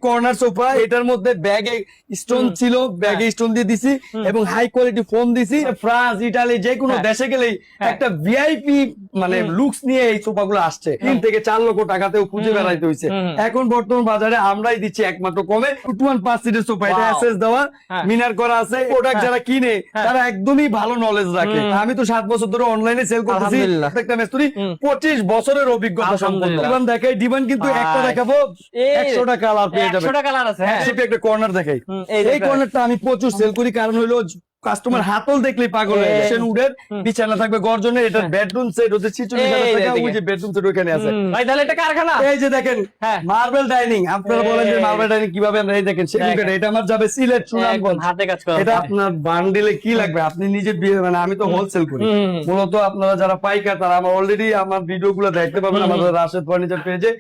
Corner sofa, এটার মধ্যে ব্যাগে স্টোন ছিল, ব্যাগে স্টোন দিয়ে দিছি এবং হাই কোয়ালিটি ফোম দিছি। ফ্রান্স, ইটালি যে কোনো দেশে গেলেই একটা ভিআইপি মানে লুকস নিয়ে এই সোফা গুলো আসছে। 3 থেকে 4 লক্ষ টাকাতেও খুঁজে বেড়াইতে হয়েছে। এখন বর্তমান বাজারে আমরাই দিচ্ছি একমাত্র কমে। 2-1-5 সিটের সোফা, এটা এসএস দেওয়া, মিনার করা আছে। প্রোডাক্ট যারা কিনে তারা একদমই ভালো নলেজ রাখে। আমি তো 7 বছর ধরে অনলাইনে সেল করতেছি। প্রত্যেকটা মিস্ত্রি 25 বছরের অভিজ্ঞতা সম্পন্ন। ডিমান্ড দেখাই, ডিমান্ড কিন্তু একটা দেখাবো 100টা কালার পেয়ে যাবে। 100টা কালার আছে। হ্যাঁ, একটা কর্নার দেখাই। এই কর্নারটা আমি প্রচুর সেল করি, কারণ হলো কাস্টমার হাতল দেখলেই পাগল হয়ে যায়। উডের বিছানা থাকবে গর্জনের, এটা বেডরুম সেট হচ্ছে 46,000 টাকা। ওই যে বেডরুম সেট ওখানে আছে ভাই, তাহলে এটা কারখানা। এই যে দেখেন মার্বেল ডাইনিং। আপনারা বলেন যে মার্বেল ডাইনিং কিভাবে আমরা, এই দেখেন সেগুন কাঠ। এটা আমার যাবে সিলেট, সুনামগঞ্জ, হাতে কাজ করা। এটা আপনার বান্ডিলে কি লাগবে আপনি নিজে মানে আমি তো হোলসেল করি মূলত। আপনারা যারা পাইকার তারা আমার অলরেডি আমার ভিডিও গুলো দেখতে পাবেন আমাদের রাশেদ ফার্নিচার পেজে।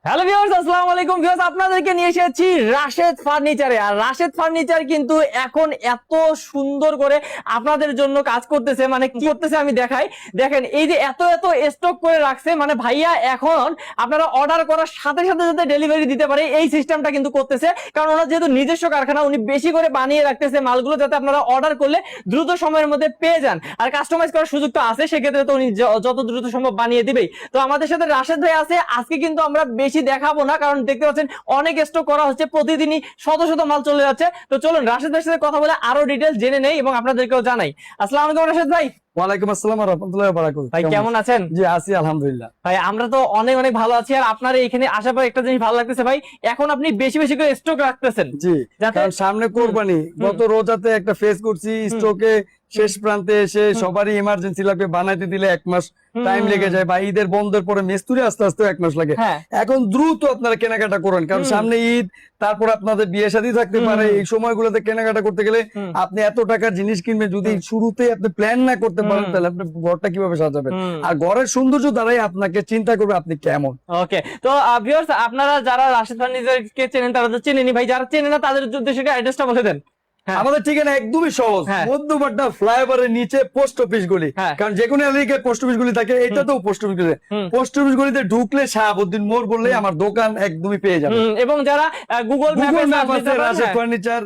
হ্যালো ভিউয়ার্স, আসসালামু আলাইকুম ভিউয়ার্স, আপনাদেরকে নিয়ে এসেছি রাশেদ ফার্নিচারে। আর রাশেদ ফার্নিচার কিন্তু এখন এত সুন্দর করে আপনাদের জন্য কাজ করতেছে, মানে কি করতেছে আমি দেখাই। দেখেন এই যে এত এত স্টক করে রাখছে, মানে ভাইয়া এখন আপনারা অর্ডার করার সাথে সাথে যাতে ডেলিভারি দিতে পারে এই সিস্টেমটা কিন্তু করতেছে। কারণ ওনার যেহেতু নিজস্ব কারখানা, উনি বেশি করে বানিয়ে রাখতেছে মালগুলো, যাতে আপনারা অর্ডার করলে দ্রুত সময়ের মধ্যে পেয়ে যান। আর কাস্টমাইজ করার সুযোগ তো আছে, সেক্ষেত্রে তো উনি যত দ্রুত সম্ভব বানিয়ে দিবেই। তো আমাদের সাথে রাশেদ ভাই আছে। আজকে কিন্তু আমরা বেশি দেখাবো না, কারণ দেখতে পাচ্ছেন অনেক স্টক করা হচ্ছে, প্রতিদিনই শত শত মাল চলে যাচ্ছে। তো চলুন রাশেদ ভাইয়ের সাথে কথা বলে আরো ডিটেইলস জেনে নেই এবং আপনাদেরকেও জানাই। আসসালামু আলাইকুম রাশেদ ভাই। ওয়ালাইকুম আসসালাম ওয়া রাহমাতুল্লাহি ওয়া বারাকাতুহু। ভাই কেমন আছেন? জি আছি আলহামদুলিল্লাহ। ভাই আমরা তো অনেক অনেক ভালো আছি। আর আপনার এখানে আসার পর একটা জিনিস ভালো লাগতেছে ভাই, এখন আপনি বেশি বেশি করে স্টক রাখতেছেন। জি, কারণ সামনে কোরবানি, গত রোজাতে একটা ফেস করছি স্টকে শেষ প্রান্তে এসে সবারই ইমার্জেন্সি লাগবে, বানাইতে দিলে 1 মাস টাইম লেগে যায়, বা ঈদের বন্ধের পরে মিস্ত্রি আস্তে আস্তে 1 মাস লাগে। এখন দ্রুত আপনারা কেনাকাটা করেন, কারণ সামনে ঈদ, তারপর আপনাদের বিয়ে শাদী থাকতে পারে। এই সময়গুলোতে কেনাকাটা করতে গেলে আপনি এত টাকার জিনিস কিনবেন, যদি শুরুতে আপনি প্ল্যান না করতে পারেন তাহলে আপনি ঘরটা কিভাবে সাজাবেন? আর ঘরের সৌন্দর্য দ্বারাই আপনাকে চিন্তা করবে আপনি কেমন। ওকে, তো ভিউয়ার্স আপনারা যারা রাশেদ ফার্নিচারকে চেনেন তারা তো চেনেনি, ভাই যারা চেনে না তাদের উদ্দেশ্যে অ্যাড্রেসটা বলে দেন। আমাদের ঠিকানা একদমই সহজ, মধ্যপাট্টা ফ্লাইওভারের নিচে পোস্ট অফিস গলি। কারণ যে কোনো এলাকায় পোস্ট অফিস গলি থাকে, এটা তো পোস্ট অফিস গলি। পোস্ট অফিস গলিতে ঢুকলে শাহাবুদ্দিন মোড় বললে আমার দোকান একদমই পেয়ে যাবে। এবং যারা গুগল ম্যাপ আছে রাশেদ ফার্নিচার,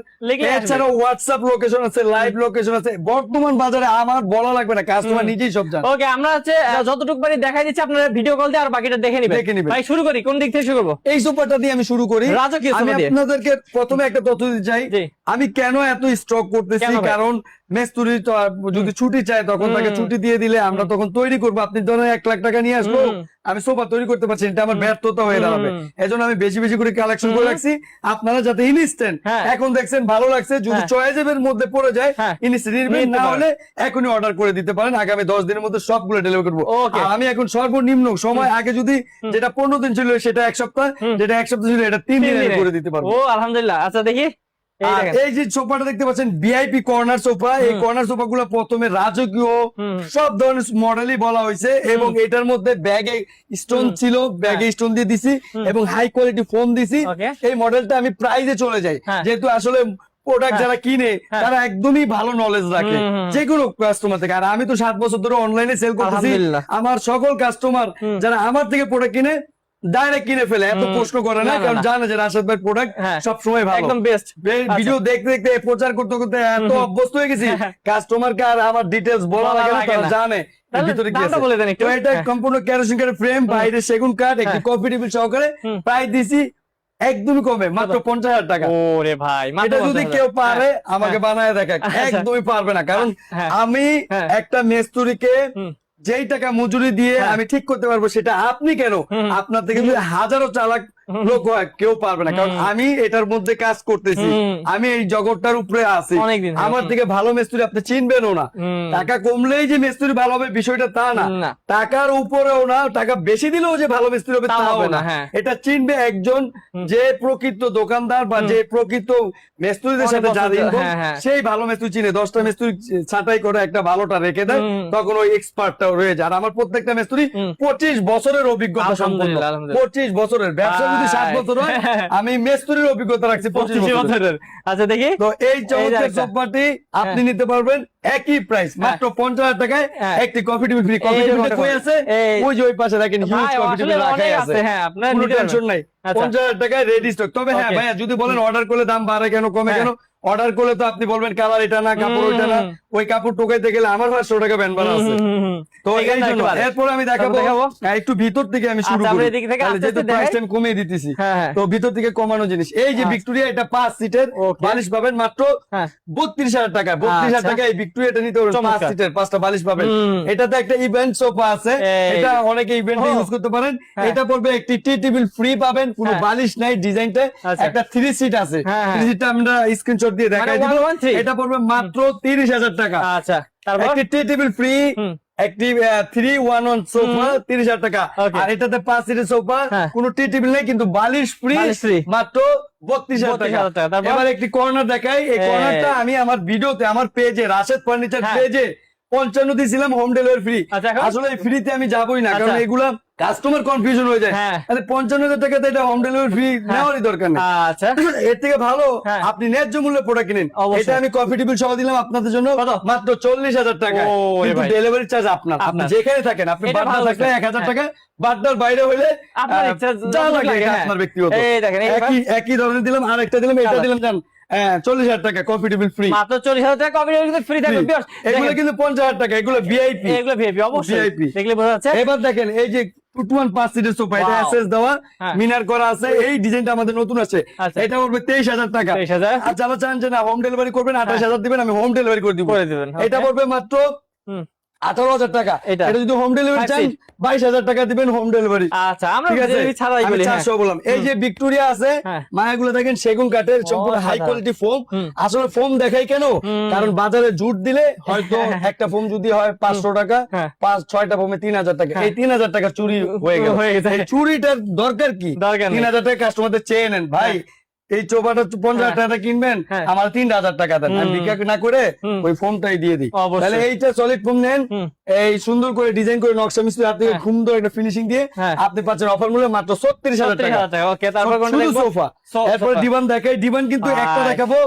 এছাড়াও হোয়াটসঅ্যাপ লোকেশন আছে, লাইভ লোকেশন আছে। বর্তমান বাজারে আমার বলা লাগবে না, কাস্টমার নিজেই সব জানে। ওকে, আমরা হচ্ছে যতটুকু পারি দেখাই দিচ্ছি, আপনারা ভিডিও কল দিয়ে আর বাকিটা দেখে নিবেন। ভাই শুরু করি, কোন দিক থেকে শুরু করব? এই সোফাটা দিয়ে আমি শুরু করি। আমি আপনাদেরকে প্রথমে একটা তথ্য দিতে চাই, আমি কেন এত স্টক করতেছি। কারণ মেস্তুরি তো যদি ছুটি চায় তখন তাকে ছুটি দিয়ে দিলে আমরা তখন তৈরি করবো। আপনি ধরেন 1 লাখ টাকা নিয়ে আসবো, আমি সোফা তৈরি করতে পারছি, এটা আমার ব্যর্থতা হয়ে দাঁড়াবে। এজন্য আমি বেশি বেশি করে কালেকশন করে রাখছি, আপনারা যাতে ইনস্ট্যান্ট এখন দেখছেন ভালো লাগছে, যদি চয়েসের মধ্যে পড়ে যায় ইনস্ট্যান্ট নিবেন, না হলে এখনই অর্ডার করে দিতে পারেন। আগামী 10 দিনের মধ্যে সবগুলো ডেলিভারি করবো। আমি এখন সর্বনিম্ন সময়, আগে যদি যেটা 15 দিন ছিল সেটা 1 সপ্তাহ, যেটা 1 সপ্তাহ ছিল এটা 3 দিনে করে দিতে পারবো। ও আলহামদুলিল্লাহ। আচ্ছা দেখি, এই যে সোফাটা দেখতে পাচ্ছেন ভিআইপি কর্নার সোফা। এই কর্নার সোফা গুলো প্রথমে রাজকীয় সব ধরনের মডেলই বলা হয়েছে, এবং এটার মধ্যে ব্যাগে স্টোন ছিল, ব্যাগে স্টোন দিয়ে দিছি এবং হাই কোয়ালিটি ফোম দিছি। এই মডেলটা আমি প্রাইজে চলে যাই, যেহেতু আসলে প্রোডাক্ট যারা কিনে তারা একদমই ভালো নলেজ রাখে যে কোনো কাস্টমার থেকে। আর আমি তো 7 বছর ধরে অনলাইনে সেল করতেছি, আমার সকল কাস্টমার যারা আমার থেকে প্রোডাক্ট কিনে ডাইরেক্ট কিনে ফেলে, এত প্রশ্ন করে না, কারণ জানে যে রাশেদ ভাই প্রোডাক্ট সবসময় ভালো, একদম বেস্ট। ভিডিও দেখতে দেখতে প্রচার করতে করতে এত অভ্যস্ত হয়ে গেছি, কাস্টমারকে আর আমার ডিটেলস বলা লাগে না, তারা জানে ভিতরে কি আছে। এটা সম্পূর্ণ কেরোসিন কাঠের ফ্রেম, বাইরে সেগুন কাঠ, একটু কফি টেবিল সহকারে। প্রাইস দিছি একদমই কমে, মাত্র 50,000 টাকা। ওরে ভাই, এটা যদি কেউ পারে আমাকে বানায় দেখা, একদমই পারবে না, কারণ আমি একটা মেস্তুরিকে যেই টাকা মজুরি দিয়ে আমি ঠিক করতে পারবো, সেটা আপনি কেন, আপনার থেকে যদি হাজারো চালাক লোক হয় কেউ পারবে না। কারণ আমি এটার মধ্যে কাজ করতেছি, আমি এই জগৎটার উপরে আছি। আমার থেকে ভালো মিস্ত্রি আপনি চিনবেনও না। টাকা কমলেই যে মিস্ত্রি ভালো হবে বিষয়টা তা না, টাকার উপরেও না, টাকা বেশি দিলেও যে ভালো মিস্ত্রি হবে তাও না। এটা চিনবে একজন যে প্রকৃত দোকানদার বা যে প্রকৃত মিস্ত্রিদের সাথে জানেন, সেই ভালো মিস্ত্রি চিনে। 10টা মিস্ত্রি ছাঁটাই করে একটা ভালোটা রেখে দেয়, তখন ওই এক্সপার্টটাও রয়ে যায়। আর আমার প্রত্যেকটা মিস্ত্রি 25 বছরের অভিজ্ঞতা সম্পন্ন, 25 বছরের ব্যবসা। যদি 7 বছর হয় আমি মেস্তুরির অভিজ্ঞতা রাখছি 25 বছর। বছরের। আচ্ছা দেখি। তো এই চমৎকার একটা। সোফাটি আপনি নিতে পারবেন একই প্রাইস মাত্র 50,000 টাকায় একটি কফি টেবিল ফ্রি। কফি টেবিলটা কই আছে? ওই যে ওই পাশে দেখেন হিউজ ভাই, কফি আসলে টেবিল রাখাই অনেক আছে। আছে, হ্যাঁ, আপনারা কোনো নিতে পারবেন। টেনশন নাই। আচ্ছা। 50,000 টাকায় রেডি স্টক। তবে হ্যাঁ Okay. ভাইয়া যদি বলেন অর্ডার করলে দাম বাড়ে কেন কমে কেন, অর্ডার করলে তো আপনি বলবেন কালার এটা না, কাপড় ওইটা না, ওই কাপড় টোকাইতে গেলে আমার 500 টাকা ব্যান বাড়া আছে। তো এই এই জন্য জন্য একেবারে। এরপর আমি দেখাবো দেখাবো? একটু ভিতর থেকে আমি শুরু আচ্ছা, করি। আমরা এদিক থেকে তাহলে আস্তে যেহেতু আস্তে প্রাইস দেখাই। টাইম কমিয়ে দিতেছি, হ্যাঁ, হ্যাঁ। তো ভিতর থেকে কমানো জিনিস। এই যে আচ্ছা। ভিক্টোরিয়া, এটা 5 সিটের Okay. বালিশ পাবেন মাত্র হ্যাঁ। 32,000 টাকা। 32,000 আচ্ছা। টাকা এই ভিক্টোরিয়াটা নিতে পারবেন, 5 চমৎকার। সিটের 5টা বালিশ পাবেন। হুম। এটাতে একটা ইভেন্ট সোফা আছে, এই। এটা অনেকে ইভেন্টে ও। ইউজ করতে পারেন। হ্যাঁ। এটা পড়বে একটি টি টেবিল ফ্রি পাবেন, কোনো হ্যাঁ। বালিশ নাই ডিজাইনটা। আচ্ছা। একটা 3 সিট আছে, হ্যাঁ, হ্যাঁ। 3 সিটটা আমরা স্ক্রিনশট দিয়ে দেখাই মানে দিব। 113? এটা পড়বে মাত্র 30,000 টাকা। আচ্ছা, তারপর? একটি টি টেবিল ফ্রি, হুম। একটি 3-1-1 সোফা 30,000 টাকা। Okay. আর এটাতে 5 সিটের সোফা, হ্যাঁ। কোনো টি টেবিল নেই কিন্তু বালিশ ফ্রি বালিশ free। মাত্র 32,000 টাকা। 32,000 টাকা। তারপর? এবার একটি কর্নার দেখাই। এই কর্নারটা আমি আমার ভিডিওতে আমার পেজে রাশেদ ফার্নিচার হ্যাঁ। পেজে 55 দিয়েছিলাম হোম ডেলিভারি ফ্রি। আচ্ছা, এখন? আসলে ফ্রিতে আমি যাবই না, কারণ আচ্ছা। এগুলা কাস্টমার কনফিউশন হয়ে যায়। হ্যাঁ। তাহলে 55,000 টাকাতে এটা হোম ডেলিভারি ফ্রি নেওয়ারই দরকার নেই। আচ্ছা। এর থেকে ভালো হ্যাঁ। আপনি ন্যায্য মূল্যে প্রোডাক্ট কিনেন। অবশ্যই। এটা আমি কফি টেবিল সহ দিলাম আপনাদের জন্য কত? মাত্র 40,000 টাকা। ও, রে কিন্তু ভাই। ডেলিভারি চার্জ আপনার। আপনি আপনার। যেখানে থাকেন, আপনি এটা বাড্ডা ভালো থাকলে লাগছে। 1,000 হ্যাঁ। টাকা, বাড্ডার বাইরে হলে আপনার ইচ্ছা যা যত লাগে লাগে, এটা হ্যাঁ। আপনার ব্যক্তিগত। এই দেখেন, এইবার? একই ধরনের দিলাম, আর একটা দিলাম, এটা কালার। দিলাম জান 40,000 টাকা কফি টেবিল ফ্রি। মাত্র 40,000 টাকা কপি কিন্তু ফ্রি থাকবে viewers। এগুলো দেখেন, কিন্তু 50,000 টাকা, এগুলো ভিআইপি। এগুলো ভিআইপি অবশ্যই। VIP দেখলে বোঝা যাচ্ছে। এবার দেখেন এই যে 2-1 5 সিটের সোফা, এটা Wow. এসএস দেওয়া, হ্যাঁ। মিনার করা আছে। এই ডিজাইনটা আমাদের নতুন আছে। আচ্ছা। এটা পড়বে 23,000 টাকা। 23,000 আর যারা চান যে না হোম ডেলিভারি করবেন 28,000 দিবেন, আমি হোম ডেলিভারি করে দিব। করে দিবেন, এটা okay. পড়বে মাত্র হুম। 18,000 টাকা। এটা। এটা যদি হোম ডেলিভারি 5 চান seat। 22,000 টাকা দিবেন হোম ডেলিভারি। আচ্ছা, আমরা ঠিক আছে, delivery ছাড়াই আমি বলি, হ্যাঁ। 400 বললাম। এই যে ভিক্টোরিয়া আছে, হ্যাঁ। মায়াগুলো দেখেন সেগুন কাঠের, সম্পূর্ণ হাই অসাধারণ। Quality foam. হুম। আসলে ফোম দেখাই কেন, কারণ বাজারে জুট দিলে হয়তো একটা ফোম যদি হয় 500 টাকা, হ্যাঁ। 5-6টা ফোমে 3,000 টাকা, এই 3,000 টাকা চুরি হয়ে গেল। হয়ে গেছে। এই চুরিটার দরকার কি? দরকার নেই। 3,000 টাকা কাস্টমারদের চেয়ে নেন, ভাই এই চোপাটা 50,000 টাকা কিনবেন, হ্যাঁ। আমার 3,000 টাকা দেন, আমি ভিক্ষা না করে হুম। ওই ফোমটাই দিয়ে দিই। অবশ্যই। তাহলে এইটা সলিড ফোম নেন, হুম। এই সুন্দর করে ডিজাইন করে নকশা মিস্ত্রি হাত থেকে হ্যাঁ। সুন্দর একটা ফিনিশিং দিয়ে হ্যাঁ। আপনি পাচ্ছেন অফার মূল্যে মাত্র 36,000 টাকা। 30,000 টাকা। ওকে, তারপর কোনটা শুধু দেখবো? সোফা। এরপরে সোফা। ডিভান দেখাই। ডিভান কিন্তু একটা ভাই। দেখাবো,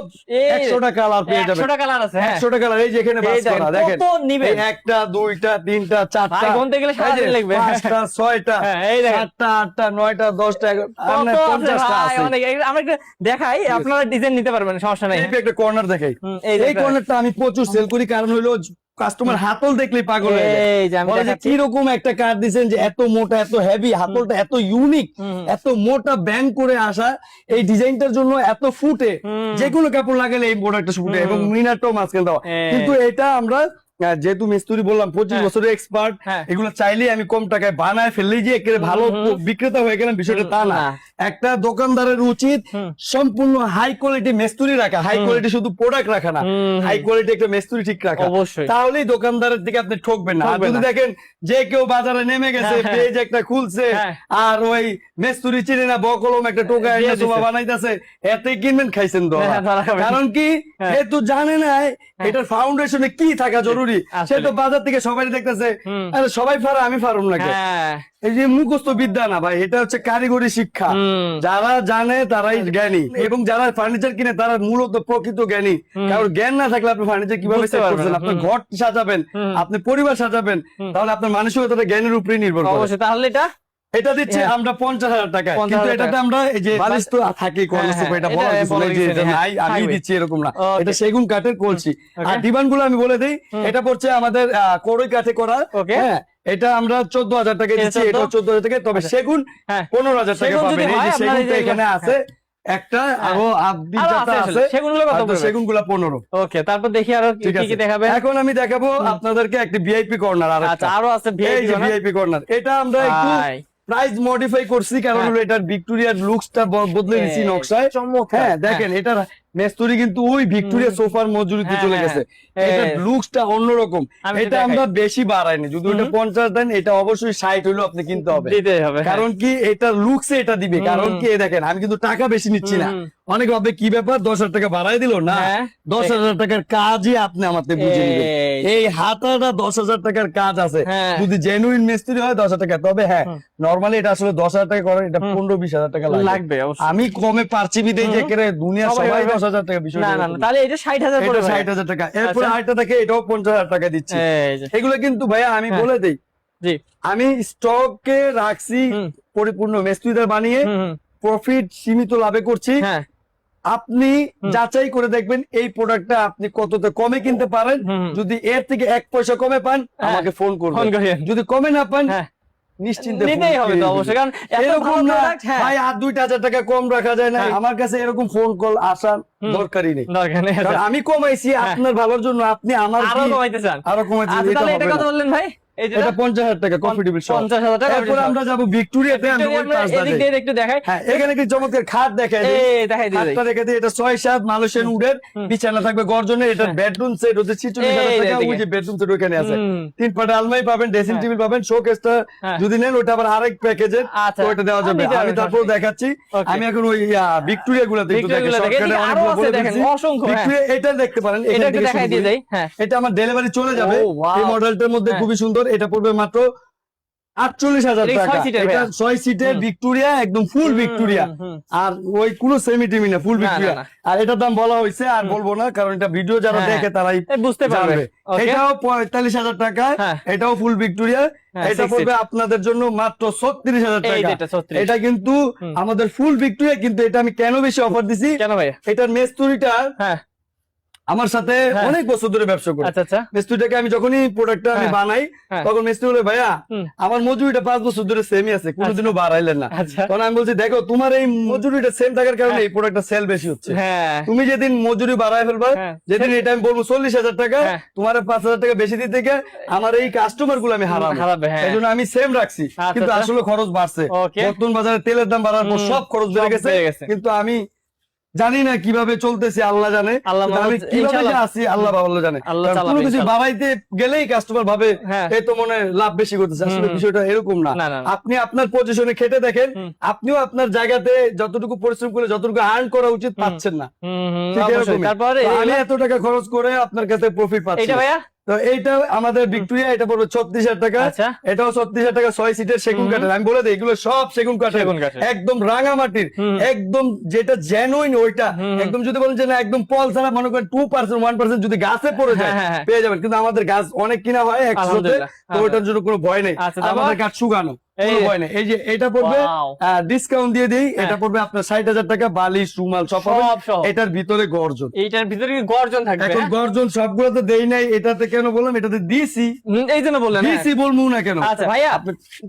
এই 100টা কালার পেয়ে যাবেন। 100টা কালার আছে, হ্যাঁ। 100টা কালার। এই যে এখানে বাস এই দেখেন, করা দেখেন, কত নিবেন? এই 1টা 2টা 3টা 4টা, ভাই, গুনতে গেলে সারাদিন লাগবে। 5টা 6টা হ্যাঁ, এই দেখেন। 7টা 8টা 9টা 10টা কত আছে 50টা ভাই, আছে। অনেক। আমরা একটু দেখাই, আপনারা ডিজাইন নিতে পারবেন, সমস্যা নাই। এই একটা কর্নার দেখাই। এই যে এই একটা- কর্নারটা আমি প্রচুর সেল করি, কারণ হলো কাস্টমার হাতল দেখলেই পাগল হয়ে যায়। এই যে আমি বলে যে দেখাচ্ছি। কিরকম একটা কাঠ দিচ্ছেন যে এত মোটা এত হেভি, হাতলটা এত ইউনিক, এত মোটা ব্যাং করে আসা, এই ডিজাইনটার জন্য এত ফুটে, যে কোনো কাপড় লাগালে এই প্রোডাক্টটা ফুটে, এবং মিনারটাও মাঝখানে দেওয়া। কিন্তু এটা আমরা যেহেতু মিস্ত্রি বললাম 25 বছরের এক্সপার্ট, হ্যাঁ। এগুলো চাইলেই আমি কম টাকায় বানায় ফেললেই যে একেবারে ভালো বিক্রেতা হয়ে গেলাম, বিষয়টা তা না। না। একটা দোকানদারের উচিত সম্পূর্ণ হাই কোয়ালিটি মেস্তুরি রাখা, হাই কোয়ালিটি শুধু প্রোডাক্ট রাখা না, হাই কোয়ালিটি একটা মেস্তুরি ঠিক রাখা। অবশ্যই। তাহলেই দোকানদারের দিকে আপনি ঠকবেন না। আর ঠকবেন যদি না। দেখেন যে কেউ বাজারে নেমে গেছে, হ্যাঁ, পেজ একটা খুলছে, হ্যাঁ। আর ওই মেস্তুরি চিনে না বকলম একটা টোকা দিয়ে এনে সোফা দিছে। বানাইতেছে, এতে কিনবেন খাইছেন তো। হ্যাঁ, ধরা খাবেন। কারণ কি, হ্যাঁ। এ তো জানে না এটার ফাউন্ডেশনে কি থাকা জরুরি। আসলে। সে তো বাজার থেকে সবাই দেখতেছে, আরে সবাই পারে আমি পারুম নাকি। হ্যাঁ। এই যে মুখস্থ বিদ্যা না ভাই, এটা হচ্ছে কারিগরি শিক্ষা। যারা জানে তারাই জ্ঞানী, এবং যারা ফার্নিচার কিনে তারা মূলত প্রকৃত জ্ঞানী। কারণ জ্ঞান না থাকলে আপনি ফার্নিচার কিভাবে বুঝতে সেট পারবেন করছেন, না। আপনার ঘর সাজাবেন, আপনি পরিবার সাজাবেন, তাহলে আপনার মানসিকতাটা জ্ঞানের উপরে নির্ভর করে। অবশ্যই। তাহলে এটা এটা দিচ্ছে আমরা 50,000 টাকা, 50,000 কিন্তু এটাতে আমরা এই যে বালিশ তো থাকে কর্নার সোফা, এটা বলা কিছু নাই যে এটা নাই আমি দিচ্ছি এরকম না, Okay. এটা সেগুন কাঠের কলসি। Okay. আর ডিভান গুলো আমি বলে দিই, এটা পড়ছে আমাদের কোরই কাঠে করা। Okay. হ্যাঁ, এটা আমরা 14,000 টাকা দিচ্ছি, এটা 14,000 টাকা, তবে সেগুন হ্যাঁ। 15,000 টাকা সেগুন যদি পাবেন। এই হয়, যে আপনার এই সেগুনটা যে এখানে হ্যাঁ। আছে একটা, আরো আপনি আরো যাতে আছে আছে, আসলে। সেগুনগুলো কত হয়তো পড়বে? সেগুনগুলো 15। ওকে, তারপর দেখি আরো কি ঠিক কি আছে, দেখাবে। এখন আমি দেখাবো আপনাদেরকে একটি ভিআইপি কর্নার। আর আচ্ছা, আরো আছে এই ভিআইপি যে ভিআইপি কর্নার, এটা আমরা একটু ভাই। প্রাইস মডিফাই করছি, কারণ হলো এটার ভিক্টোরিয়ার লুকসটা বদলে দিচ্ছি নকশায়। চমৎকার। হ্যাঁ দেখেন, এটার মেস্তুরি কিন্তু ওই ভিক্টোরিয়া সোফার মজুরিতে চলে গেছে। এটার লুকসটা অন্যরকম। আমি এটা আমরা বেশি বাড়াইনি, যদি ওটা 50 দেন, এটা অবশ্যই 60 হইলেও আপনি কিনতে হবে। দিতে হবে, হ্যাঁ। কারণ কি, এটা লুকসে এটা দিবে। কারণ কি, এই দেখেন আমি কিন্তু টাকা বেশি নিচ্ছি না, অনেক ভাবে কি ব্যাপার 10,000 টাকা বাড়াই দিল না, হ্যাঁ। 10,000 টাকার কাজই আপনি আমাকে বুঝিয়ে দিবেন। এই। এই হাতাটা 10,000 টাকার কাজ আছে, হ্যাঁ। যদি জেনুইন মিস্ত্রি হয় 10,000 টাকা। তবে হ্যাঁ, হুম। নরমালি এটা আসলে 10,000 টাকা করে, এটা 15-20,000 টাকা লাগবে। লাগবে অবশ্যই। আমি কমে পারছি বিদেই যে করে দুনিয়া সবাই সবাই হবে। 10,000 টাকা বিষয় না না না, তাহলে এটা 60,000 এটা পড়বে ভাই। 60,000 টাকা। এরপরে আচ্ছা। আরেকটা থাকে, এটাও 50,000 টাকা দিচ্ছি। এই যে, এগুলো কিন্তু ভাইয়া আমি হ্যাঁ। বলে দেই, জি। আমি স্টকে রাখছি হুম। পরিপূর্ণ মিস্ত্রিদের বানিয়ে, হুম, হুম। প্রফিট সীমিত লাভে করছি। হ্যাঁ। আপনি যাচাই করে দেখবেন এই প্রোডাক্টটা আপনি কততে কমে কিনতে পারেন। হুম। যদি এর থেকে 1 পয়সা কমে পান, হ্যাঁ। আমাকে ফোন ফোন করবেন। করিয়েন। যদি কমে না পান, হ্যাঁ। নিশ্চিন্তে নিতেই হবে তো অবশ্যই, কারণ এত এরকম ভালো না product, হ্যাঁ। ভাই 2,000 টাকা কম রাখা যায় না। হ্যাঁ। আমার কাছে এরকম ফোন কল আসার দরকারই নেই। দরকার নেই। কারণ আমি কমাইছি আপনার ভালোর জন্য, আপনি আমার আরো কি- কমাইতে চান? আরো কমাইছি, আচ্ছা, এটা তাহলে এটা হবে কত না। বললেন ভাই? এই যে এটা 50,000 টাকা কমফোর্টেবল শপ। 50,000 টাকা এরপর আমরা যাব ভিক্টোরিয়াতে, আমরা ওই আমরা পাঁচ এদিক দাগে। দিয়ে একটু দেখাই। হ্যাঁ, এখানে কি চমৎকার খাট দেখায় দিই। এই দেখাই দিয়ে খাটটা রেখে দিই, এটা 6-7 মালয়েশিয়ান উডের, বিছানা থাকবে গর্জনের, এটা বেডরুম সেট হচ্ছে 46,000 এই টাকা। এদিকে। ওই যে বেডরুম সেট ওখানে আছে, হুম। 3 পাটা আলমারি পাবেন, ড্রেসিং হ্যাঁ। টেবিল পাবেন, শোকেসটা হ্যাঁ। যদি নেন ওটা আবার আরেক প্যাকেজের, আচ্ছা। তো ওটা দেওয়া যাবে। নিতে আমি পারবেন, তারপর সমস্যা নেই। দেখাচ্ছি। Okay. আমি এখন ওই ভিক্টোরিয়া গুলাতে একটু ভিক্টোরিয়া দেখি, গুলো দেখে, শর্টকাটে এদিকে আরো অনেকগুলো আছে বলে দেখেন, দিচ্ছি। অসংখ্য, হ্যাঁ। ভিক্টোরিয়া এটা দেখতে পারেন, এটা এখান একটু থেকে দেখাই শুরু দিয়ে করি। দেই। হ্যাঁ। এটা আমার ডেলিভারি চলে যাবে। Oh, wow. এই মডেলটার মধ্যে হ্যাঁ। খুবই সুন্দর, এটা পড়বে মাত্র 48,000 এটা টাকা। 6 সিটের এটা ভাইয়া? 6 সিটের ভিক্টোরিয়া, একদম ফুল ভিক্টোরিয়া। হুম। আর ওই কোনো সেমি টিমি না, ফুল না, ভিক্টোরিয়া। না, না। আর এটার দাম বলা হয়েছে, আর বলবো না, কারণ এটা ভিডিও যারা হ্যাঁ, দেখে তারাই এই বুঝতে পারবে। জানবে। Okay. এটাও 45,000 টাকা, হ্যাঁ। এটাও ফুল ভিক্টোরিয়া। হ্যাঁ, এটা 6 পড়বে সিট। আপনাদের জন্য মাত্র 36,000 এই টাকা। যেটা 36 এটা কিন্তু আমাদের ফুল ভিক্টোরিয়া, কিন্তু এটা আমি কেন বেশি অফার দিছি, কেন ভাইয়া? এটার মেস্তুরিটা হ্যাঁ। আমার সাথে হ্যাঁ। অনেক বছর ধরে ব্যবসা করি। আচ্ছা আচ্ছা। মিস্ত্রিটাকে আমি যখনই প্রোডাক্টটা আমি হ্যাঁ। বানাই, হ্যাঁ। তখন মিস্ত্রি বলে, ভাইয়া হুম। আমার মজুরিটা 5 বছর ধরে সেমই আছে, কোনোদিনও বাড়াইলেন না। আচ্ছা। তখন আমি বলছি, দেখো তোমার এই মজুরিটা সেম থাকার কারণে এই প্রোডাক্টটা সেল বেশি হচ্ছে। হ্যাঁ। তুমি যেদিন মজুরি বাড়ায় ফেলবা, হ্যাঁ। যেদিন এটা আমি বলবো 40,000 টাকা, হ্যাঁ। তোমার 5,000 টাকা বেশি দিতে গিয়ে আমার এই কাস্টমার গুলো আমি হারাবে, হ্যাঁ। এই জন্য আমি সেম রাখছি। আচ্ছা, কিন্তু আচ্ছা। আসলে খরচ বাড়ছে, Okay. বর্তমান বাজারে তেলের দাম বাড়ার পর সব খরচ বেড়ে সব গেছে। বেড়ে গেছে। কিন্তু আমি জানি না কিভাবে চলতেছি, আল্লাহ জানে। আল্লাহ কিন্তু আমি মাহফুজ, কিভাবে যে ইনশাআল্লাহ। আছি আল্লাহ ভালো জানে। আল্লাহ কারণ চালাবে, কোনো কিছু ইনশাআল্লাহ। বাড়াইতে গেলেই কাস্টমার ভাবে হ্যাঁ। এই তো মনে হয় লাভ বেশি করতেছে, আসলে বিষয়টা এরকম না। না, না, না। আপনি আপনার পজিশনে খেটে দেখেন, আপনিও আপনার জায়গাতে যতটুকু পরিশ্রম করে যতটুকু আর্ন করা উচিত পাচ্ছেন না। ঠিক অবশ্যই। এরকমই। তারপরে তো আমি এত টাকা খরচ করে আপনার কাছে প্রফিট পাচ্ছি। এটা ভাইয়া? তো এইটা আমাদের ভিক্টোরিয়া, এটা পড়বে 36,000 টাকা। আচ্ছা। এটাও 36,000 টাকা, 6 সিটের সেগুন কাঠের। আমি বলে দিই, এগুলো সব সেগুন কাঠের, সেগুন কাঠের। একদম রাঙামাটির, একদম যেটা জেনুইন ওইটা। একদম যদি বলেন যে না একদম পল ছাড়া, মনে করেন 2% 1% যদি গাছে পড়ে যায় হ্যাঁ, হ্যাঁ। পেয়ে যাবেন। কিন্তু আমাদের গাছ অনেক কিনা হয় 100তে, আলহামদুলিল্লাহ। তো ওইটার জন্য কোনো ভয় নেই। আচ্ছা, আর তারপর? আমাদের গাছ শুকানো, এই কোনো যে। ভয় নেই। এই যে এটা পড়বে Wow. ডিসকাউন্ট দিয়ে দিই, এটা পড়বে আপনার 60,000 টাকা, বালিশ রুমাল সব পাবেন। সব সহ। এটার ভিতরে গর্জন, এইটার ভিতরে কি গর্জন থাকবে? এখন হ্যাঁ? গর্জন সবগুলোতে দেই নাই, এটাতে কেন বললাম, এটাতে দিছি। এই জন্য বললেন, হ্যাঁ। দিছি বলবো না কেন? আচ্ছা ভাইয়া,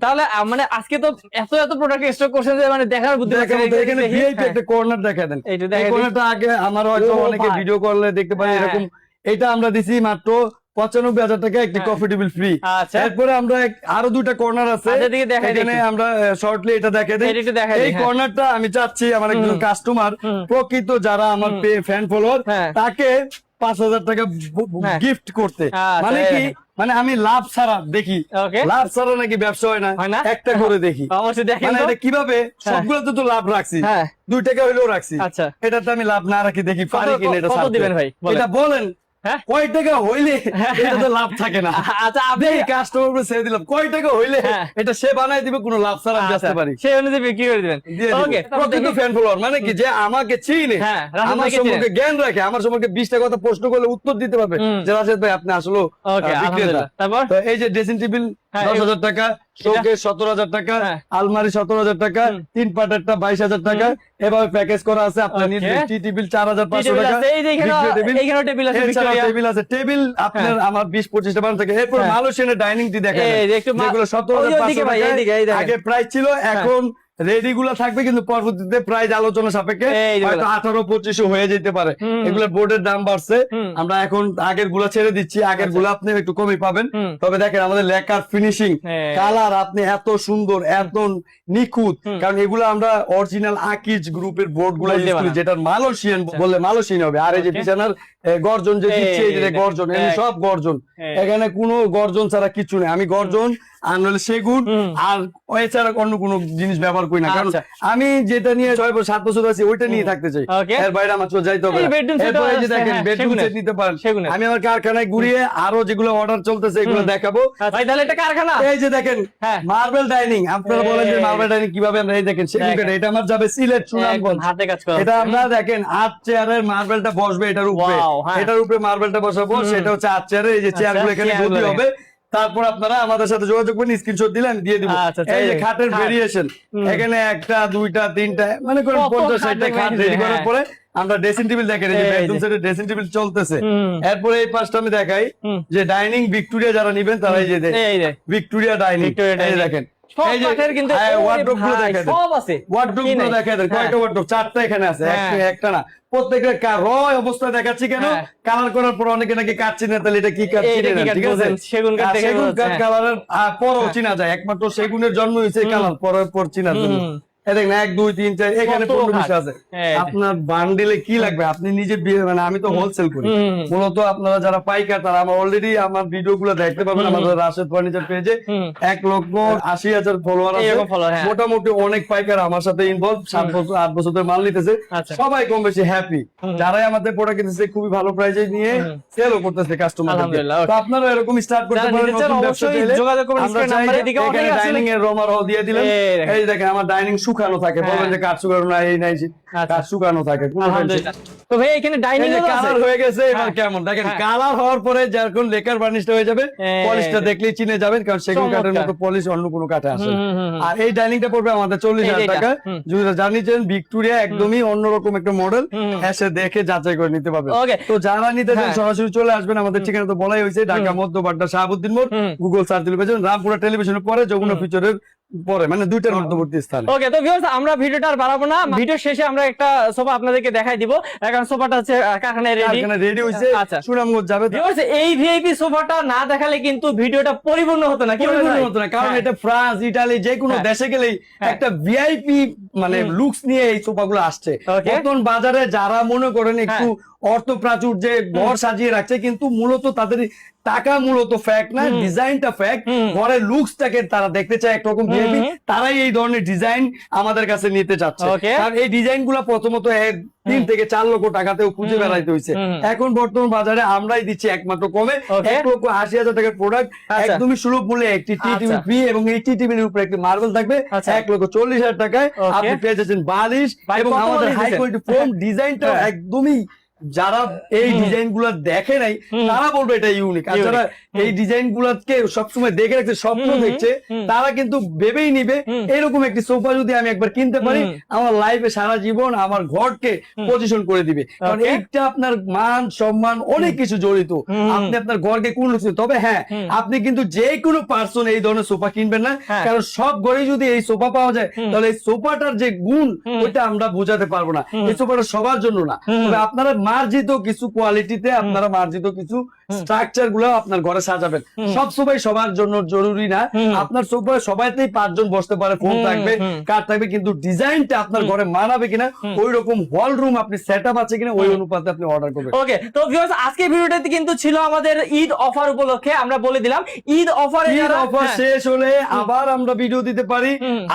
তাহলে মানে আজকে তো এত এত প্রোডাক্ট স্টক করছেন যে মানে দেখার বুদ্ধি দেখেন পাচ্ছি না। তো, এখানে দেখি। ভিআইপি হ্যাঁ। একটা কর্নার দেখা দেন। এইটা এই দেখাই দিই। কর্নারটা আগে আমার হয়তো ও অনেকে ভাই। ভিডিও করলে দেখতে পারেন হ্যাঁ, এরকম। এটা আমরা দিছি মাত্র 95,000 টাকা, একটি হ্যাঁ। Coffee table free. আচ্ছা। এরপরে আমরা আরো দুইটা কর্নার আছে, আচ্ছা, এদিকে দেখাই এখানে দেখি। আমরা শর্টলি এটা দেখে দিই। এটা একটু দেখাই দিই, এই হ্যাঁ। কর্নারটা আমি চাচ্ছি আমার একজন কাস্টমার, প্রকৃত যারা আমার ফ্যান ফলোয়ার, হ্যাঁ। তাকে 5,000 টাকা হ্যাঁ। গিফট করতে। আচ্ছা, মানে কি, হ্যাঁ। মানে আমি লাভ ছাড়া দেখি, Okay. লাভ ছাড়া নাকি ব্যবসা হয় না, হয় না? একটা করে দেখি। অবশ্যই দেখেন মানে তো। এটা কিভাবে, সবগুলোতে তো লাভ রাখছি, হ্যাঁ। 2 টাকা হইলেও রাখছি। আচ্ছা। এটাতে আমি লাভ না রাখি, দেখি পারি কিনা এটা কত ছাড়তে। দিবেন ভাই? বলেন। এটা বলেন, হ্যাঁ? কয় টাকা হইলে এটাতে লাভ থাকে না? আচ্ছা, আপনি দেখি কাস্টমার উপরে ছেড়ে দিলাম, কয় টাকা হইলে হ্যাঁ। এটা সে বানাই দিবে, কোনো লাভ ছাড়া আমি আচ্ছা, বেচতে পারি। সেই অনুযায়ী বিক্রি করে দিবেন। দিয়ে দিবো। ওকে, প্রকৃত ফ্যান ফলোয়ার মানে কি, যে আমাকে চিনে, হ্যাঁ, রাশেদ আমার ভাইকে সম্পর্কে চিনে। জ্ঞান রাখে, আমার সম্পর্কে 20টা কথা প্রশ্ন করলে উত্তর দিতে পারবে, যে রাশেদ ভাই আপনি আসলে ওকে, আলহামদুলিল্লাহ। তারপর? তো এই যে ড্রেসিং টেবিল হ্যাঁ, 10,000 টাকা, শোকেস 17,000 টাকা, হ্যাঁ। আলমারি 17,000 টাকা, 3 পাটেরটা 22,000 টাকা, এভাবে প্যাকেজ করা আছে। আপনার ওকে। নির্দিষ্ট টি টেবিল 4,500 টেবিল টাকা, আছে, এই যে এখানেও- ভিক্টোরিয়া টেবিল, এইখানেও টেবিল আছে, এছাড়া ভিক্টোরিয়া। টেবিল আছে, টেবিল আপনার আমার 20-25টা বানানো থাকে। এরপর হ্যাঁ। মালয়েশিয়ানের ডাইনিং টি দেখেন, এই যে একটু যেগুলো ওইদিকে 17,500 ভাই, টাকা এইদিকে, এই দেখেন। আগে প্রাইস ছিল, এখন রেডি গুলা থাকবে, কিন্তু পরবর্তীতে প্রাইস আলোচনা সাপেক্ষে এই যেগুলো। হয়তো 18-25 হয়ে যেতে পারে। এগুলোর বোর্ডের দাম বাড়ছে, আমরা এখন আগের গুলা ছেড়ে দিচ্ছি, আগের গুলা আপনি একটু কমই পাবেন। তবে দেখেন আমাদের লেখার ফিনিশিং, হ্যাঁ। কালার আপনি এত সুন্দর, এত নিখুঁত, কারণ এগুলো আমরা অরিজিনাল আকিজ গ্রুপের বোর্ড গুলা Board দিয়ে ইউজ করি, বানানো। যেটা মালয়েশিয়ান বললে মালয়েশিয়ান হবে। আর এই যে বিছানার গর্জন যে দিচ্ছে এই এই যে দেখেন। গর্জন এমনি সব গর্জন, এখানে কোনো গর্জন ছাড়া কিছু নেই। আমি গর্জন আর নইলে সেগুন আর এছাড়া অন্য কোনো জিনিস ব্যবহার করি না, কারণ আচ্ছা। আমি যেটা নিয়ে 6-7 বছর আছি ওইটা নিয়ে থাকতে চাই। Okay. এর বাইরে আমার চলে যাইতে হবে এই না। bedroom set এরপরে এই যে আছে, দেখেন হ্যাঁ, বেডরুম সেগুনের। সেট নিতে পারেন। সেগুনের। আমি আমার কারখানায় ঘুরিয়ে আরো যেগুলো অর্ডার চলতেছে এগুলো দেখাবো। ভাই তাহলে এটা কারখানা? এই যে দেখেন হ্যাঁ। মার্বেল ডাইনিং, আপনারা বলেন যে এই। মার্বেল ডাইনিং কিভাবে আমরা, এই দেখেন সেগুন কাঠে, এটা আমার যাবে সিলেট একদম সুনামগঞ্জ। হাতে কাজ করা এটা আমরা দেখেন 8 চেয়ারের মার্বেলটা বসবে এটার উপরে, Wow, হ্যাঁ। এটার উপরে মার্বেলটা বসাবো, সেটা হচ্ছে 8 চেয়ারের, এই যে চেয়ারগুলো এখানে চেয়ারগুলো গতি হবে। তারপর আপনারা আমাদের সাথে যোগাযোগ করুন, স্ক্রিনশট দিলে আমি দিয়ে দিব। আচ্ছা, আচ্ছা, এই যে এই খাটের খাট। ভেরিয়েশন, এখানে 1টা 2টা 3টা মানে করেন কত 50-60টা খাট খাটের রেডি variation, করার হ্যাঁ। পরে আমরা ড্রেসিং টেবিল দেখেন, এই যে এই যে। বেডরুম সেটের ড্রেসিং টেবিল চলতেছে। হুম। এরপরে এই পাশটা আমি দেখাই যে ডাইনিং ভিক্টোরিয়া যারা নিবেন তারা এই যে এই যে ভিক্টোরিয়া ডাইনিং, ভিক্টোরিয়া এই যে ডাইনিং। দেখেন সব এই যে কাঠের কিন্তু ওয়ার্ডরোব গুলো ভাই, দেখেন, সব আছে। ওয়ার্ডরোব কি গুলো নাই? দেখেন, কয়টা হ্যাঁ। ওয়ার্ডরোব, 4টা এখানে আছে, হ্যাঁ। একটা না, প্রত্যেকটা র অবস্থায় দেখাচ্ছি কেন, হ্যাঁ। কালার করার পর অনেকে নাকি কাঠ চিনে, তাহলে এটা কি কাঠ এইটা চিনে কি না, কাঠ ঠিক আছে? বলছেন? সেগুন কাঠ আর দেখে সেগুন বোঝা কাঠ যাচ্ছে, কালারের পরও চিনা যায়, একমাত্র সেগুনের জন্ম হয়েছে কালার পরের পর চিনার জন্য। এই দেখেন 1 2 3 4 এখানে কত 15 কাঠ? আছে। এই। আপনার বান্ডিলে কি লাগবে আপনি নিজে মানে আমি তো হোলসেল করি, মূলত আপনারা যারা পাইকার তারা আমার অলরেডি আমার ভিডিও গুলো দেখতে পাবেন আমাদের রাশেদ ফার্নিচার পেজে। 1,80,000 ফলোয়ার আছে, এরকম follower, হ্যাঁ। মোটামুটি অনেক পাইকার আমার সাথে ইনভলভ, 7 বছর 8 বছর ধরে মাল নিতেছে, আচ্ছা। সবাই কম বেশি হ্যাপি। যারাই আমাদের প্রোডাক্ট কিনতেছে খুবই ভালো প্রাইসে নিয়ে সেলও করতেছে কাস্টমার। আলহামদুলিল্লাহ, তো আপনারা এরকম স্টার্ট করতে যারা পারেন, নিতে চান নতুন ব্যবসা অবশ্যই চাইলে। যোগাযোগ করবেন, আমরা স্ক্রিন চাই নাম্বারে যে দিকে এখানে অনেক আছে। ডাইনিং এর রোমারও দিয়ে দিলাম। এই দেখেন। এই দেখেন আমার ডাইনিং শুকানো থাকে, হ্যাঁ। বলবেন যে কাঠ শুকানো না, এই নাই কাঠ শুকানো থাকে, কোনো tension আলহামদুলিল্লাহ। তো ভাই এখানে ডাইনিং আছে? কালার হয়ে গেছে এবার হ্যাঁ। কেমন দেখেন, হ্যাঁ। কালার হওয়ার পরে যখন লেকার বার্নিশটা হয়ে যাবে, এই পলিশটা যে। দেখলেই চিনে যাবেন, কারণ সেগুন কাঠের চমৎকার। মতো পলিশ অন্য কোনো কাঠে আসে না। হুম। আর এই ডাইনিংটা পড়বে আমাদের 40,000 এইটা, টাকা। হুম। যদি জানিয়েছেন ভিক্টোরিয়া একদমই অন্যরকম একটা মডেল, হুম। এসে দেখে যাচাই করে নিতে পারবেন। Okay. তো যারা নিতে চান হ্যাঁ। সরাসরি চলে আসবেন, আমাদের ঠিকানা তো বলাই হয়েছে, ঢাকা মধ্য বাড্ডা শাহাবুদ্দিন মোড়, হুম। গুগল সার্চ দিলে পেয়ে যাবেন, রামপুরা টেলিভিশনের পরে যমুনা ফিউচারের পরে, মানে দুইটার মধ্যবর্তী স্থানে। ওকে, তো ভিউয়ার্স আমরা ভিডিওটা আর বাড়াবো না, ভিডিও শেষে আমরা একটা সোফা আপনাদেরকে দেখাই দিব। এখন সোফাটা হচ্ছে কারখানায় রেডি। কারখানা রেডি হয়েছে, আচ্ছা। সুনামগঞ্জ যাবে। ভিউয়ার্স এই ভিআইপি সোফাটা না দেখালে কিন্তু ভিডিওটা পরিপূর্ণ হতো না, কি বলেন পরিপূর্ণ ভাই? হতো না, কারণ হ্যাঁ। এটা ফ্রান্স ইটালি যে কোনো হ্যাঁ। দেশে গেলেই হ্যাঁ। একটা ভিআইপি মানে লুকস নিয়ে এই সোফাগুলো আসছে। Okay. বর্তমান বাজারে যারা মনে করেন একটু অর্থ প্রাচুর যে ঘর সাজিয়ে রাখছে, কিন্তু মূলত তাদের টাকা মূলত ফ্যাক্ট না, ডিজাইনটা ফ্যাক্ট, ঘরের লুকসটাকে তারা দেখতে চায় একরকম ভিআইপি, তারাই এই ধরনের ডিজাইন আমাদের কাছে নিতে চাচ্ছে। Okay. কারণ এই ডিজাইন গুলা প্রথমত 3 থেকে 4 লক্ষ টাকাতেও খুঁজে বেড়াইতে হয়েছে। এখন বর্তমান বাজারে আমরাই দিচ্ছি একমাত্র কমে, Okay. 1,80,000 টাকার প্রোডাক্ট, আচ্ছা। একদমই সুলভ মূল্যে একটি টি টিভি ফ্রি, এবং এই টি টিভির উপরে একটি মার্বেল থাকবে আচ্ছা। 1,40,000 টাকায়। Okay. আপনি পেয়ে যাচ্ছেন বালিশ ভাই, এবং কত আমাদের বালিশ হাই দিছেন? কোয়ালিটি ফোম, ডিজাইনটা হ্যাঁ। একদমই যারা এই ডিজাইন গুলা দেখে নাই তারা বলবে এটা ইউনিক, আর যারা এই ডিজাইন গুলাকে সবসময় দেখে রাখছে, স্বপ্ন দেখছে, তারা কিন্তু ভেবেই নিবে এরকম একটি সোফা যদি আমি একবার কিনতে পারি, আমার লাইফে সারা জীবন আমার ঘরকে পজিশন করে দিবে। কারণ Okay. এইটা আপনার মান সম্মান অনেক কিছু জড়িত, আপনি আপনার ঘরকে কোন লুকস, তবে হ্যাঁ আপনি কিন্তু যে কোনো পার্সন এই ধরনের সোফা কিনবেন না, হ্যাঁ। কারণ সব ঘরে যদি এই সোফা পাওয়া যায় তাহলে এই সোফাটার যে গুণ ওইটা আমরা বোঝাতে পারবো না। এই সোফাটা সবার জন্য না, তবে আপনারা মার্জিত কিছু কোয়ালিটিতে, আপনারা মার্জিত কিছু স্ট্রাকচার গুলো আপনার ঘরে সাজাবেন। সব সোফাই সবার জন্য জরুরি না, আপনার সোফা সবাইতেই 5 জন বসতে পারে, ফোন থাকবে, কাঠ থাকবে, কিন্তু ডিজাইনটা আপনার ঘরে মানাবে কিনা, ওই রকম হল রুম আপনি সেটআপ আছে কিনা, ওই অনুপাতে আপনি অর্ডার করবেন। ওকে, তো ভিউয়ার্স আজকে ভিডিওটাতে কিন্তু ছিল আমাদের ঈদ অফার উপলক্ষে, আমরা বলে দিলাম ঈদ অফারে ঈদ যারা অফার শেষ হলে আবার আমরা ভিডিও দিতে পারি,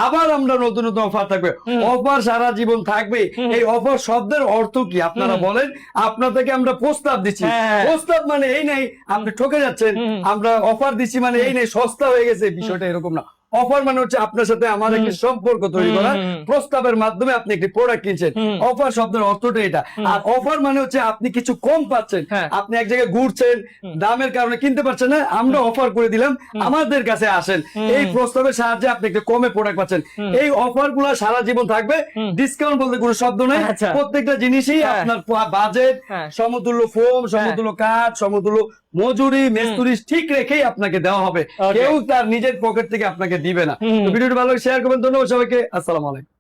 আবার আমরা নতুন নতুন অফার থাকবে, অফার সারা জীবন থাকবে। এই অফার শব্দের অর্থ কি আপনারা বলেন? আপনার থেকে আমরা প্রস্তাব দিচ্ছি, হ্যাঁ। প্রস্তাব মানে এই নাই আপনি ঠকে যাচ্ছেন, আমরা অফার দিচ্ছি মানে এই নাই সস্তা হয়ে গেছে, বিষয়টা এরকম না। অফার মানে হচ্ছে আপনার সাথে আমার একটি সম্পর্ক তৈরি করা, প্রস্তাবের মাধ্যমে আপনি একটি প্রোডাক্ট কিনছেন, অফার শব্দের অর্থটা এটা। আর অফার মানে হচ্ছে আপনি কিছু কম পাচ্ছেন, হ্যাঁ। আপনি এক জায়গায় ঘুরছেন, দামের কারণে কিনতে পারছেন না, আমরা অফার করে দিলাম, আমাদের কাছে আসেন, এই প্রস্তাবের সাহায্যে আপনি একটু কমে প্রোডাক্ট পাচ্ছেন। এই অফার গুলা সারা জীবন থাকবে, ডিসকাউন্ট বলতে কোনো শব্দ নেই, আচ্ছা। প্রত্যেকটা জিনিসই হ্যাঁ। আপনার বাজেট, হ্যাঁ। সমতুল্য ফোম, সমতুল্য কাঠ, সমতুল্য মজুরি, মিস্ত্রি ঠিক রেখেই আপনাকে দেওয়া হবে, Okay. কেউ তার নিজের পকেট থেকে আপনাকে দিবে না। তো ভিডিওটি ভালো শেয়ার করবেন, ধন্যবাদ সবাইকে, আসসালামু আলাইকুম।